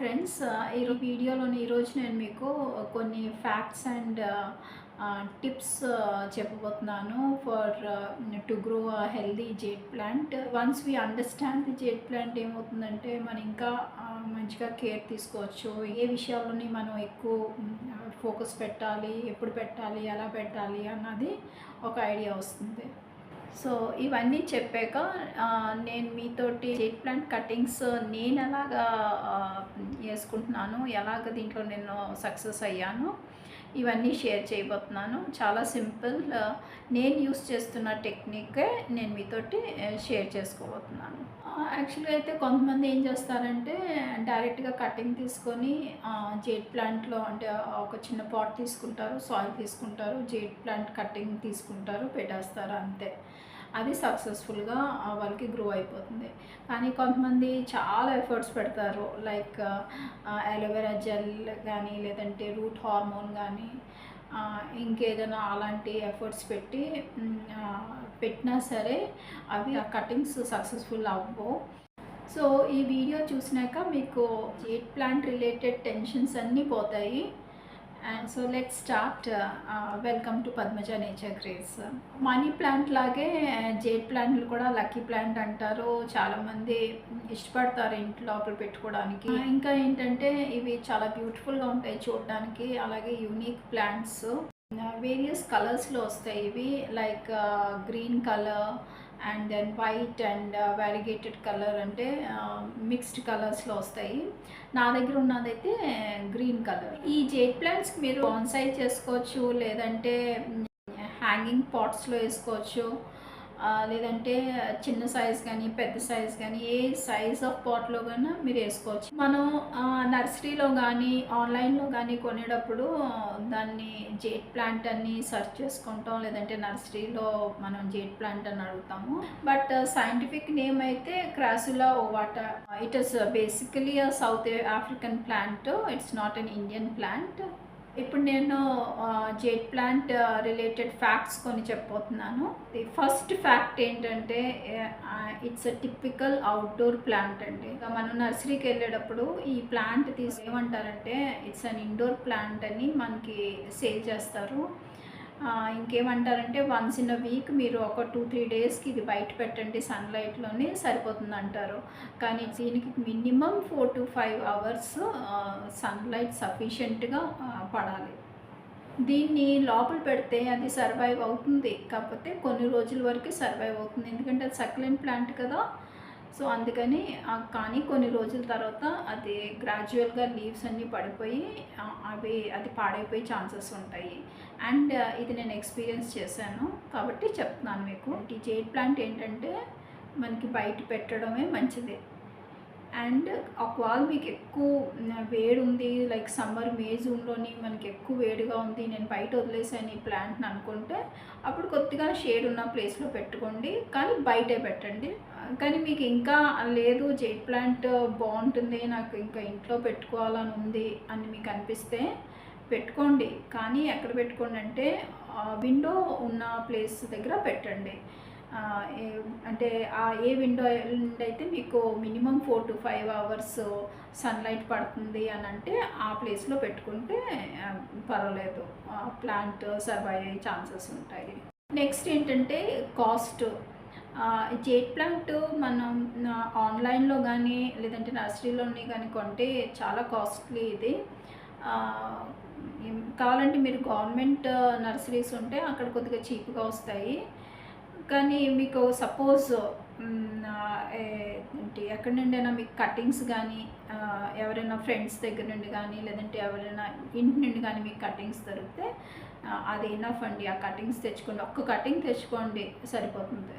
Friends, ఈ వీడియోలోని ఈరోజు నేను మీకు కొన్ని ఫ్యాక్ట్స్ అండ్ టిప్స్ చెప్పబోతున్నాను for to grow healthy jade plant. Once we understand the jade plant ఏమవుతుందంటే మనం ఇంకా మంచిగా కేర్ తీసుకోవచ్చు. ఏ విషయాల్లోని మనం ఎక్కువ ఫోకస్ పెట్టాలి, ఎప్పుడు పెట్టాలి, ఎలా పెట్టాలి అన్నది ఒక ఐడియా వస్తుంది. సో ఇవన్నీ చెప్పాక నేను మీతోటి జేడ్ ప్లాంట్ కటింగ్స్ నేను ఎలాగా వేసుకుంటున్నాను, ఎలాగ దీంట్లో నేను సక్సెస్ అయ్యాను, ఇవన్నీ షేర్ చేయబోతున్నాను. చాలా సింపుల్, నేను యూస్ చేస్తున్న టెక్నికే నేను మీతోటి షేర్ చేసుకోబోతున్నాను. యాక్చువల్గా అయితే కొంతమంది ఏం చేస్తారంటే డైరెక్ట్గా కటింగ్ తీసుకొని జేడ్ ప్లాంట్లో అంటే ఒక చిన్న పాట్ తీసుకుంటారు, సాయిల్ తీసుకుంటారు, జేడ్ ప్లాంట్ కటింగ్ తీసుకుంటారు, పెట్టేస్తారు అంతే. అది సక్సెస్ఫుల్గా వాళ్ళకి గ్రో అయిపోతుంది. కానీ కొంతమంది చాలా ఎఫర్ట్స్ పెడతారు, లైక్ అలోవెరా జెల్ కానీ లేదంటే రూట్ హార్మోన్ కానీ ఇంకేదైనా అలాంటి ఎఫర్ట్స్ పెట్టినా సరే అవి ఆ కటింగ్స్ సక్సెస్ఫుల్ అవ్వవు. సో ఈ వీడియో చూసినాక మీకు జేడ్ ప్లాంట్ రిలేటెడ్ టెన్షన్స్ అన్నీ పోతాయి. And so let's start. Welcome to Padmaja nature grace. Money plant లాగే జేడ్ ప్లాంట్లు కూడా లక్కీ ప్లాంట్ అంటారు. చాలామంది ఇష్టపడతారు ఇంట్లో లోపల పెట్టుకోవడానికి. ఇంకా ఏంటంటే ఇవి చాలా బ్యూటిఫుల్గా ఉంటాయి చూడడానికి. అలాగే యూనిక్ ప్లాంట్స్ వేరియస్ కలర్స్లో వస్తాయి. ఇవి like green colour and then white and variegated colour, అంటే మిక్స్డ్ కలర్స్లో వస్తాయి. నా దగ్గర ఉన్నదైతే గ్రీన్ కలర్. ఈ జేడ్ ప్లాంట్స్కి మీరు బాన్సాయి చేసుకోవచ్చు, లేదంటే హ్యాంగింగ్ పాట్స్లో వేసుకోవచ్చు, లేదంటే చిన్న సైజ్ కానీ పెద్ద సైజ్ కానీ ఏ సైజ్ ఆఫ్ పాట్లో కానీ మీరు వేసుకోవచ్చు. మనం నర్సరీలో కానీ ఆన్లైన్లో కానీ కొనేటప్పుడు దాన్ని జేడ్ ప్లాంట్ అని సెర్చ్ చేసుకుంటాం, లేదంటే నర్సరీలో మనం జేడ్ ప్లాంట్ అని అడుగుతాము. బట్ సైంటిఫిక్ నేమ్ అయితే Crassula ovata. It is basically South African plant, it's not an Indian plant. ఇప్పుడు నేను జేడ్ ప్లాంట్ రిలేటెడ్ ఫ్యాక్ట్స్ కొన్ని చెప్పబోతున్నాను. ది ఫస్ట్ ఫ్యాక్ట్ ఏంటంటే it's a typical outdoor plant అండి. మనం నర్సరీకి వెళ్ళేటప్పుడు ఈ ప్లాంట్ ఏమంటారంటే ఇట్స్ అన్ ఇండోర్ ప్లాంట్ అని మనకి సేల్ చేస్తారు. ఇంకేమంటారంటే వన్స్ ఇన్ అ వీక్ మీరు ఒక 2-3 డేస్కి ఇది బయట పెట్టండి సన్లైట్లోనే సరిపోతుంది అంటారు. కానీ దీనికి మినిమం 4 to 5 అవర్స్ సన్లైట్ సఫిషియెంట్గా పడాలి. దీన్ని లోపల పెడితే అది సర్వైవ్ అవుతుంది, కాకపోతే కొన్ని రోజుల వరకు సర్వైవ్ అవుతుంది, ఎందుకంటే అది సక్యులెంట్ ప్లాంట్ కదా. సో అందుకని కానీ కొన్ని రోజుల తర్వాత అది గ్రాడ్యువల్గా లీవ్స్ అన్నీ పడిపోయి అది పాడైపోయే ఛాన్సెస్ ఉంటాయి. అండ్ ఇది నేను ఎక్స్పీరియన్స్ చేశాను కాబట్టి చెప్తున్నాను మీకు. ఈ జేడ్ ప్లాంట్ ఏంటంటే మనకి బయట పెట్టడమే మంచిది. అండ్ ఒకవేళ మీకు ఎక్కువ వేడి ఉంది, లైక్ సమ్మర్ మే జూన్లోని మనకి ఎక్కువ వేడిగా ఉంది, నేను బయట వదిలేసాను ఈ ప్లాంట్ని అనుకుంటే అప్పుడు కొద్దిగా షేడ్ ఉన్న ప్లేస్లో పెట్టుకోండి, కానీ బయటే పెట్టండి. కానీ మీకు ఇంకా లేదు జేడ్ ప్లాంట్ బాగుంటుంది, నాకు ఇంకా ఇంట్లో పెట్టుకోవాలని ఉంది అని మీకు అనిపిస్తే పెట్టుకోండి. కానీ ఎక్కడ పెట్టుకోండి అంటే విండో ఉన్న ప్లేస్ దగ్గర పెట్టండి. అంటే ఏ విండో అయితే మీకు మినిమం 4 to 5 అవర్స్ సన్లైట్ పడుతుంది అని అంటే ఆ ప్లేస్లో పెట్టుకుంటే పర్వాలేదు, ప్లాంట్ సర్వైవ్ అయ్యే ఛాన్సెస్ ఉంటాయి. నెక్స్ట్ ఏంటంటే కాస్ట్. జేడ్ ప్లాంట్ మనం ఆన్లైన్లో కానీ లేదంటే నర్సరీలోని కానీ కొంటే చాలా కాస్ట్లీ ఇది. కావాలంటే మీరు గవర్నమెంట్ నర్సరీస్ ఉంటే అక్కడ కొద్దిగా చీప్గా వస్తాయి. కానీ మీకు సపోజ్ ఏంటి ఎక్కడి నుండైనా మీకు కటింగ్స్ కానీ ఎవరైనా ఫ్రెండ్స్ దగ్గర నుండి కానీ లేదంటే ఎవరైనా ఇంటి నుండి కానీ మీకు కటింగ్స్ దొరికితే అది ఎనఫ్ అండి. ఆ కటింగ్స్ తెచ్చుకోండి, ఒక్క కటింగ్ తెచ్చుకోండి సరిపోతుంది.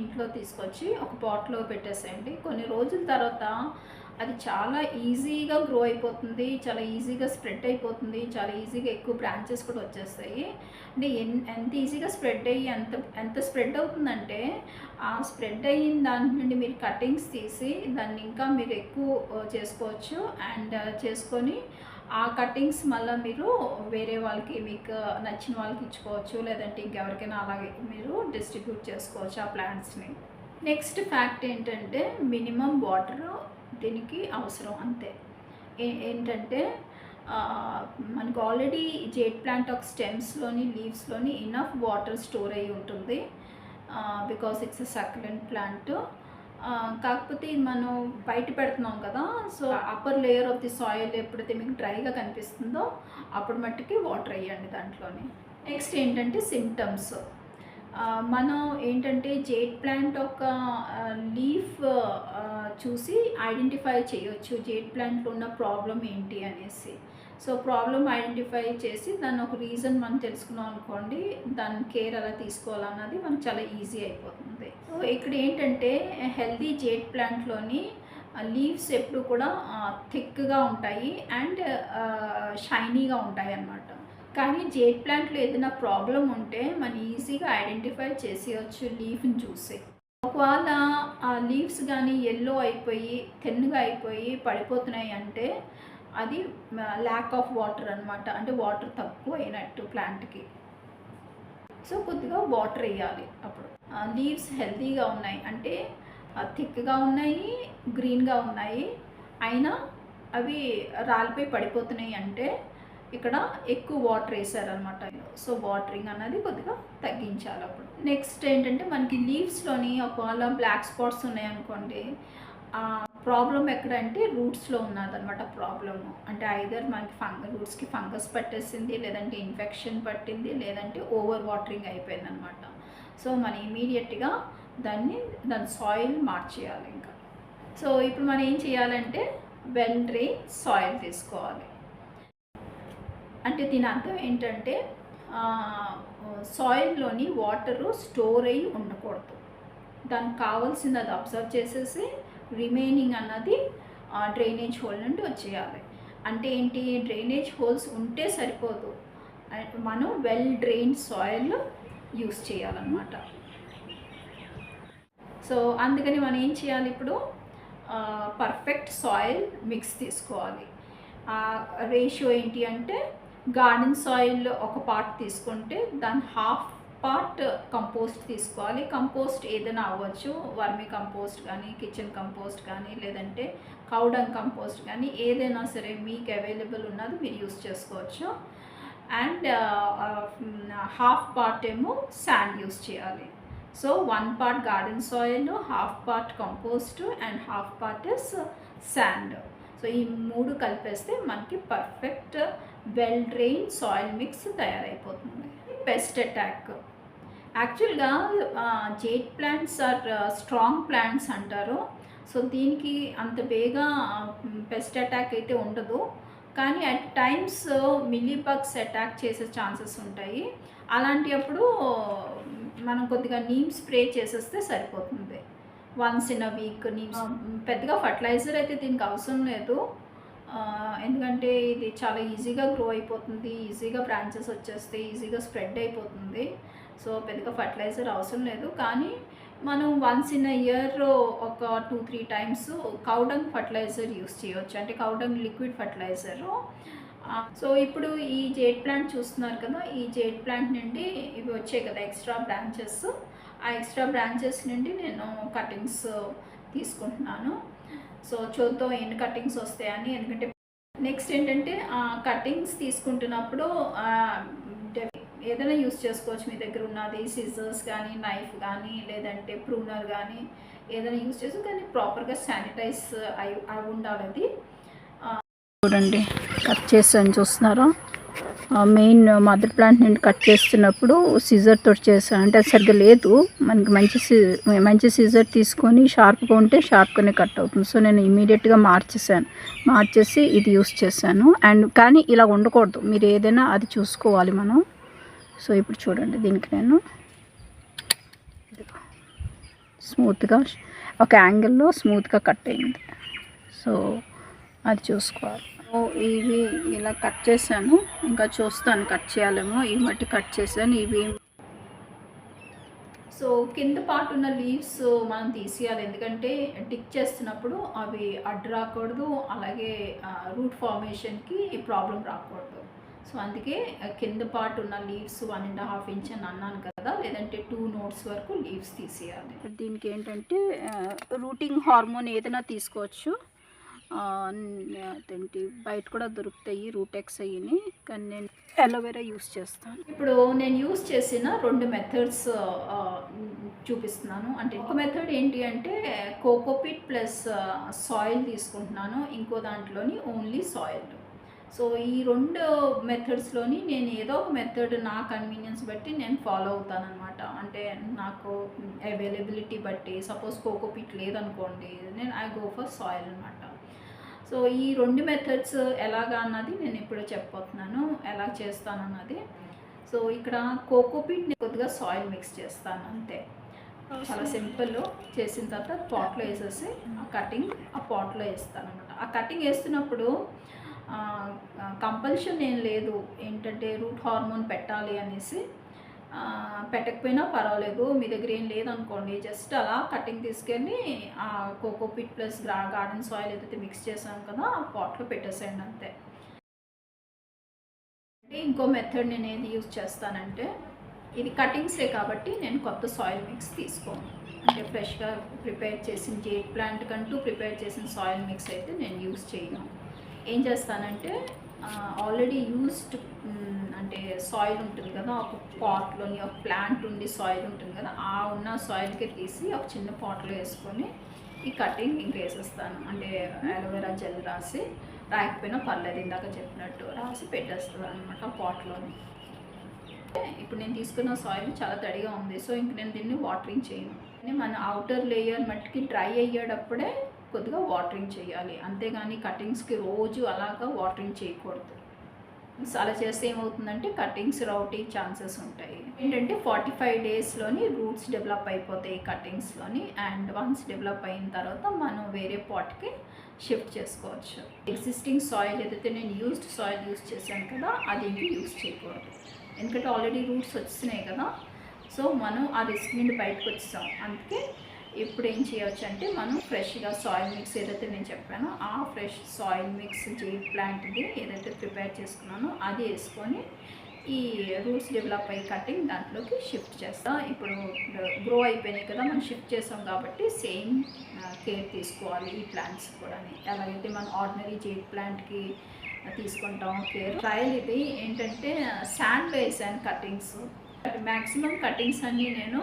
ఇంట్లో తీసుకొచ్చి ఒక పాట్లో పెట్టేసేయండి. కొన్ని రోజుల తర్వాత అది చాలా ఈజీగా గ్రో అయిపోతుంది, చాలా ఈజీగా స్ప్రెడ్ అయిపోతుంది, చాలా ఈజీగా ఎక్కువ బ్రాంచెస్ కూడా వచ్చేస్తాయి. అంటే ఎంత ఈజీగా స్ప్రెడ్ అయ్యి ఎంత స్ప్రెడ్ అవుతుందంటే ఆ స్ప్రెడ్ అయిన దాని నుండి మీరు కటింగ్స్ తీసి దాన్ని ఇంకా మీరు ఎక్కువ చేసుకోవచ్చు. అండ్ చేసుకొని ఆ కటింగ్స్ మళ్ళీ మీరు వేరే వాళ్ళకి మీకు నచ్చిన వాళ్ళకి ఇచ్చుకోవచ్చు, లేదంటే ఇంకెవరికైనా అలాగే మీరు డిస్ట్రిబ్యూట్ చేసుకోవచ్చు ఆ ప్లాంట్స్ని. నెక్స్ట్ ఫ్యాక్ట్ ఏంటంటే మినిమం వాటర్ దీనికి అవసరం అంతే. ఏంటంటే మనకు ఆల్రెడీ జేడ్ ప్లాంట్ ఒక స్టెమ్స్లోని లీవ్స్లోని ఇనఫ్ వాటర్ స్టోర్ అయ్యి ఉంటుంది, because it's a succulent plant. కాకపోతే ఇది మనం బయట పెడుతున్నాం కదా, so upper layer of the soil ఎప్పుడైతే మీకు డ్రైగా కనిపిస్తుందో అప్పుడు మట్టుకి వాటర్ వేయండి దాంట్లోని. నెక్స్ట్ ఏంటంటే సిమ్టమ్స్. మనం ఏంటంటే జేడ్ ప్లాంట్ ఒక లీఫ్ చూసి ఐడెంటిఫై చేయొచ్చు జేడ్ ప్లాంట్లో ఉన్న ప్రాబ్లం ఏంటి అనేసి. సో ప్రాబ్లం ఐడెంటిఫై చేసి దాన్ని ఒక రీజన్ మనం తెలుసుకున్నాం అనుకోండి, దాని కేర్ ఎలా తీసుకోవాలన్నది మనకు చాలా ఈజీ అయిపోతుంది. సో ఇక్కడ ఏంటంటే హెల్దీ జేడ్ ప్లాంట్లోని లీవ్స్ ఎప్పుడు కూడా థిక్గా ఉంటాయి అండ్ షైనీగా ఉంటాయి అన్నమాట. కానీ జేడ్ ప్లాంట్లో ఏదైనా ప్రాబ్లం ఉంటే మనం ఈజీగా ఐడెంటిఫై చేసేయచ్చు లీఫ్ని చూసి. ఒకవేళ ఆ లీవ్స్ కానీ ఎల్లో అయిపోయి తెన్నుగా అయిపోయి పడిపోతున్నాయి అంటే అది ల్యాక్ ఆఫ్ వాటర్ అనమాట, అంటే వాటర్ తక్కువ అయినట్టు ప్లాంట్కి. సో కొద్దిగా వాటర్ వేయాలి. అప్పుడు లీవ్స్ హెల్తీగా ఉన్నాయి అంటే థిక్గా ఉన్నాయి, గ్రీన్గా ఉన్నాయి, అయినా అవి రాలిపోయి పడిపోతున్నాయి అంటే ఇక్కడ ఎక్కువ వాటర్ వేసారనమాట. సో వాటరింగ్ అన్నది కొద్దిగా తగ్గించాలి అప్పుడు. నెక్స్ట్ ఏంటంటే మనకి లీవ్స్లోని ఒకవేళ బ్లాక్ స్పాట్స్ ఉన్నాయనుకోండి, ప్రాబ్లం ఎక్కడంటే రూట్స్లో ఉన్నదనమాట ప్రాబ్లము. అంటే ఐదర్ మనకి రూట్స్కి ఫంగస్ పట్టేసింది, లేదంటే ఇన్ఫెక్షన్ పట్టింది, లేదంటే ఓవర్ వాటరింగ్ అయిపోయిందనమాట. సో మనం ఇమీడియట్గా దాని సాయిల్ మార్చేయాలి ఇంకా. సో ఇప్పుడు మనం ఏం చేయాలంటే వెల్ డ్రైన్ సాయిల్ తీసుకోవాలి. అంటే దీని అర్థం ఏంటంటే సాయిల్లోని వాటరు స్టోర్ అయ్యి ఉండకూడదు, దానికి కావాల్సింది అది అబ్జర్వ్ చేసేసి రిమైనింగ్ అన్నది డ్రైనేజ్ హోల్ నుండి వచ్చేయాలి. అంటే ఏంటి, డ్రైనేజ్ హోల్స్ ఉంటే సరిపోదు, మనం వెల్ డ్రైన్ సాయిల్ యూస్ చేయాలన్నమాట. సో అందుకని మనం ఏం చేయాలి, ఇప్పుడు పర్ఫెక్ట్ సాయిల్ మిక్స్ తీసుకోవాలి. రేషియో ఏంటి అంటే గార్డెన్ సాయిల్ ఒక పార్ట్ తీసుకుంటే దాని హాఫ్ పార్ట్ కంపోస్ట్ తీసుకోవాలి. కంపోస్ట్ ఏదైనా అవ్వచ్చు, వర్మీ కంపోస్ట్ కానీ, కిచెన్ కంపోస్ట్ కానీ, లేదంటే కౌడంగ్ కంపోస్ట్ కానీ, ఏదైనా సరే మీకు అవైలబుల్ ఉన్నది మీరు యూస్ చేసుకోవచ్చు. అండ్ హాఫ్ పార్ట్ ఏమో శాండ్ యూస్ చేయాలి. So 1 part garden soil, half part compost and half part is sand. So ఈ 3 కలిపేస్తే మనకి perfect well drain soil mix తయారైపోతుంది. Pest attack. యాక్చువల్గా jade plants are strong plants అంటారు. So దీనికి అంత బేగా పెస్ట్ అటాక్ అయితే ఉండదు, కానీ అట్ టైమ్స్ మిల్లీబగ్స్ అటాక్ చేసే ఛాన్సెస్ ఉంటాయి. అలాంటి అప్పుడు మనం కొద్దిగా నీమ్ స్ప్రే చేసేస్తే సరిపోతుంది. Once in a week NIMS. పెద్దగా ఫర్టిలైజర్ అయితే దీనికి అవసరం లేదు, ఎందుకంటే ఇది చాలా ఈజీగా గ్రో అయిపోతుంది, ఈజీగా బ్రాంచెస్ వచ్చేస్తాయి, ఈజీగా స్ప్రెడ్ అయిపోతుంది. సో పెద్దగా ఫర్టిలైజర్ అవసరం లేదు. కానీ మనం వన్స్ ఇన్ అ ఇయర్ ఒక 2-3 times కౌడంగ్ ఫర్టిలైజర్ యూస్ చేయవచ్చు, అంటే కౌడంగ్ లిక్విడ్ ఫర్టిలైజరు. సో ఇప్పుడు ఈ జేడ్ ప్లాంట్ చూస్తున్నారు కదా, ఈ జేడ్ ప్లాంట్ నుండి ఇవి వచ్చాయి కదా ఎక్స్ట్రా బ్రాంచెస్. ఆ ఎక్స్ట్రా బ్రాంచెస్ నుండి నేను కటింగ్స్ తీసుకుంటున్నాను. సో చూద్దాం ఎన్ని కటింగ్స్ వస్తాయని. ఎందుకంటే నెక్స్ట్ ఏంటంటే కటింగ్స్ తీసుకుంటున్నప్పుడు ఏదైనా యూస్ చేసుకోవచ్చు, మీ దగ్గర ఉన్నది సిజర్స్ కానీ, నైఫ్ కానీ, లేదంటే ప్రూనర్ కానీ ఏదైనా యూస్ చేసుకో, కానీ ప్రాపర్గా శానిటైజ్ అయి ఉండాలి. అది చూడండి కట్ చేసాను, చూస్తున్నారా. మెయిన్ మదర్ ప్లాంట్ నుండి కట్ చేస్తున్నప్పుడు సిజర్ తోటి చేసాను, అంటే అది సరిగ్గా లేదు. మనకి మంచి సిజర్ తీసుకొని షార్ప్గా ఉంటే షార్ప్గానే కట్ అవుతుంది. సో నేను ఇమీడియట్గా మార్చేసి ఇది యూస్ చేశాను. అండ్ కానీ ఇలా ఉండకూడదు, మీరు ఏదైనా అది చూసుకోవాలి మనం. సో ఇప్పుడు చూడండి, దీనికి నేను స్మూత్గా ఒక యాంగిల్లో స్మూత్గా కట్ అయింది. సో అది చూసుకోవాలి. ఇవి ఇలా కట్ చేశాను, ఇంకా చూస్తాను కట్ చేయాలేమో. ఇవి మట్టి కట్ చేశాను ఇవి. సో కింద పార్ట్ ఉన్న లీవ్స్ మనం తీసేయాలి, ఎందుకంటే డిక్ చేస్తున్నప్పుడు అవి అడ్డు రాకూడదు, అలాగే రూట్ ఫార్మేషన్కి ప్రాబ్లం రాకూడదు. సో అందుకే కింద పార్ట్ ఉన్న లీవ్స్ 1.5 inch అని అన్నాను కదా, లేదంటే 2 nodes వరకు లీవ్స్ తీసేయాలి. దీనికి ఏంటంటే రూటింగ్ హార్మోన్ ఏదైనా తీసుకోవచ్చు. అదేంటి బయట కూడా దొరుకుతాయి రూటెక్స్ అయ్యి, కానీ నేను అలోవెరా యూస్ చేస్తాను. ఇప్పుడు నేను యూస్ చేసిన 2 మెథడ్స్ చూపిస్తున్నాను. అంటే ఒక మెథడ్ ఏంటి అంటే కోకోపీట్ ప్లస్ సాయిల్ తీసుకుంటున్నాను, ఇంకో దాంట్లోని ఓన్లీ సాయిల్. సో ఈ 2 మెథడ్స్లోని నేను ఏదో ఒక మెథడ్ నా కన్వీనియన్స్ బట్టి నేను ఫాలో అవుతాను అనమాట. అంటే నాకు అవైలబిలిటీ బట్టి, సపోజ్ కోకోపీట్ లేదనుకోండి, నేను ఐ గో ఫర్ సాయిల్ అనమాట. సో ఈ 2 మెథడ్స్ ఎలాగా అన్నది నేను ఇప్పుడు చెప్పబోతున్నాను, ఎలా చేస్తాను అన్నది. సో ఇక్కడ కోకోపీట్ని కొద్దిగా సాయిల్ మిక్స్ చేస్తాను అంతే, చాలా సింపుల్. చేసిన తర్వాత పాట్లో వేసేసి ఆ కటింగ్ ఆ పాట్లో వేస్తాను అనమాట. ఆ కటింగ్ వేస్తున్నప్పుడు కంపల్షన్ ఏం లేదు ఏంటంటే రూట్ హార్మోన్ పెట్టాలి అనేసి. పెట్టకపోయినా పర్వాలేదు, మీ దగ్గర ఏం లేదనుకోండి, జస్ట్ అలా కటింగ్ తీసుకెళ్ళి ఆ కోకోపీట్ ప్లస్ గార్డెన్ సాయిల్ ఏదైతే మిక్స్ చేసాం కదా ఆ పాట్లో పెట్టేసేయండి అంతే. ఇంకో మెథడ్ నేను ఏది యూజ్ చేస్తానంటే, ఇది కటింగ్సే కాబట్టి నేను కొత్త సాయిల్ మిక్స్ తీసుకోను. అంటే ఫ్రెష్గా ప్రిపేర్ చేసిన జేడ్ ప్లాంట్ కంటూ ప్రిపేర్ చేసిన సాయిల్ మిక్స్ అయితే నేను యూజ్ చేయను. ఏం చేస్తానంటే ఆల్రెడీ యూస్డ్ అంటే సాయిల్ ఉంటుంది కదా, ఒక పాట్లోని ఒక ప్లాంట్ ఉండి సాయిల్ ఉంటుంది కదా, ఆ ఉన్న సాయిల్కే తీసి ఒక చిన్న పాట్లో వేసుకొని ఈ కటింగ్ ఇంక వేసేస్తాను. అంటే అలోవెరా జెల్ రాసి, రాకపోయినా పర్లేదు, ఇందాక చెప్పినట్టు రాసి పెట్టేస్తాను అనమాట పాట్లోని. ఇప్పుడు నేను తీసుకున్న సాయిల్ చాలా తడిగా ఉంది, సో ఇంక నేను దీన్ని వాటరింగ్ చేయను. మన అవుటర్ లేయర్ మట్టికి డ్రై అయ్యేటప్పుడే కొద్దిగా వాటరింగ్ చేయాలి, అంతేగాని కటింగ్స్కి రోజు అలాగా వాటరింగ్ చేయకూడదు. అలా చేస్తే ఏమవుతుందంటే కటింగ్స్ రౌటీ ఛాన్సెస్ ఉంటాయి. ఏంటంటే 45 డేస్లోని రూట్స్ డెవలప్ అయిపోతాయి కటింగ్స్లోని, అండ్ వన్స్ డెవలప్ అయిన తర్వాత మనం వేరే పాట్కి షిఫ్ట్ చేసుకోవచ్చు. ఎగ్జిస్టింగ్ సాయిల్ ఏదైతే నేను యూస్డ్ సాయిల్ యూస్ చేశాను కదా అది ఇంక యూస్ చేయకూడదు, ఎందుకంటే ఆల్రెడీ రూట్స్ వచ్చినాయి కదా. సో మనం ఆ రిస్క్ నుండి బయటకు వచ్చాం. అందుకే ఇప్పుడు ఏం చేయవచ్చు అంటే మనం ఫ్రెష్గా సాయిల్ మిక్స్ ఏదైతే నేను చెప్పానో ఆ ఫ్రెష్ సాయిల్ మిక్స్ జేడ్ ప్లాంట్ది ఏదైతే ప్రిపేర్ చేసుకున్నానో అది వేసుకొని ఈ రూట్స్ డెవలప్ అయ్యి కటింగ్ దాంట్లోకి షిఫ్ట్ చేస్తాం. ఇప్పుడు గ్రో అయిపోయినాయి కదా, మనం షిఫ్ట్ చేస్తాం కాబట్టి సేమ్ కేర్ తీసుకోవాలి ఈ ప్లాంట్స్ కూడా. ఎలాగైతే మనం ఆర్డినరీ జేడ్ ప్లాంట్కి తీసుకుంటాం కేర్. ట్రయల్ ఇది ఏంటంటే శాండ్లో వేసాను కటింగ్స్, మ్యాక్సిమం కటింగ్స్ అన్నీ నేను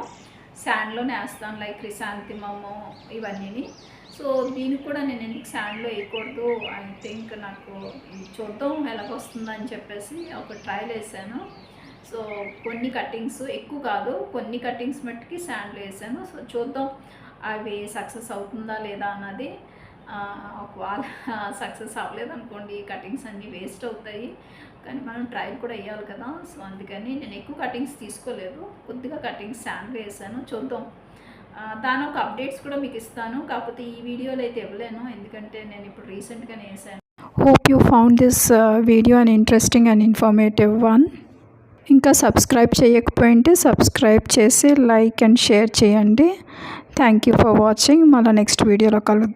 శాండ్లోనే వేస్తాను, లైక్ క్రిసాంతిమము ఇవన్నీ. సో దీనికి కూడా నేను ఎందుకు శాండ్లో వేయకూడదు, ఐ థింక్ నాకు చూద్దాం ఎలాగొస్తుందని చెప్పేసి ఒక ట్రయల్ వేసాను. సో కొన్ని కటింగ్స్, ఎక్కువ కాదు, కొన్ని కటింగ్స్ మట్టుకి శాండ్లో వేసాను. సో చూద్దాం అవి సక్సెస్ అవుతుందా లేదా అన్నది. ఒకవేళ సక్సెస్ అవ్వలేదు అనుకోండి, కటింగ్స్ అన్నీ వేస్ట్ అవుతాయి, కానీ మనం ట్రయల్ కూడా వేయాలి కదా. సో అందుకని నేను ఎక్కువ కటింగ్స్ తీసుకోలేదు, కొద్దిగా కటింగ్స్ శాండ్లో వేసాను. చూద్దాం, దాని ఒక అప్డేట్స్ కూడా మీకు ఇస్తాను, కాకపోతే ఈ వీడియోలో అయితే ఇవ్వలేను ఎందుకంటే నేను ఇప్పుడు రీసెంట్గానే వేసాను. Hope you found this video and interesting and informative one. ఇంకా సబ్స్క్రైబ్ చేయకపోయింటే సబ్స్క్రైబ్ చేసి లైక్ అండ్ షేర్ చేయండి. Thank you for watching. మళ్ళీ నెక్స్ట్ వీడియోలో కలుద్దాం.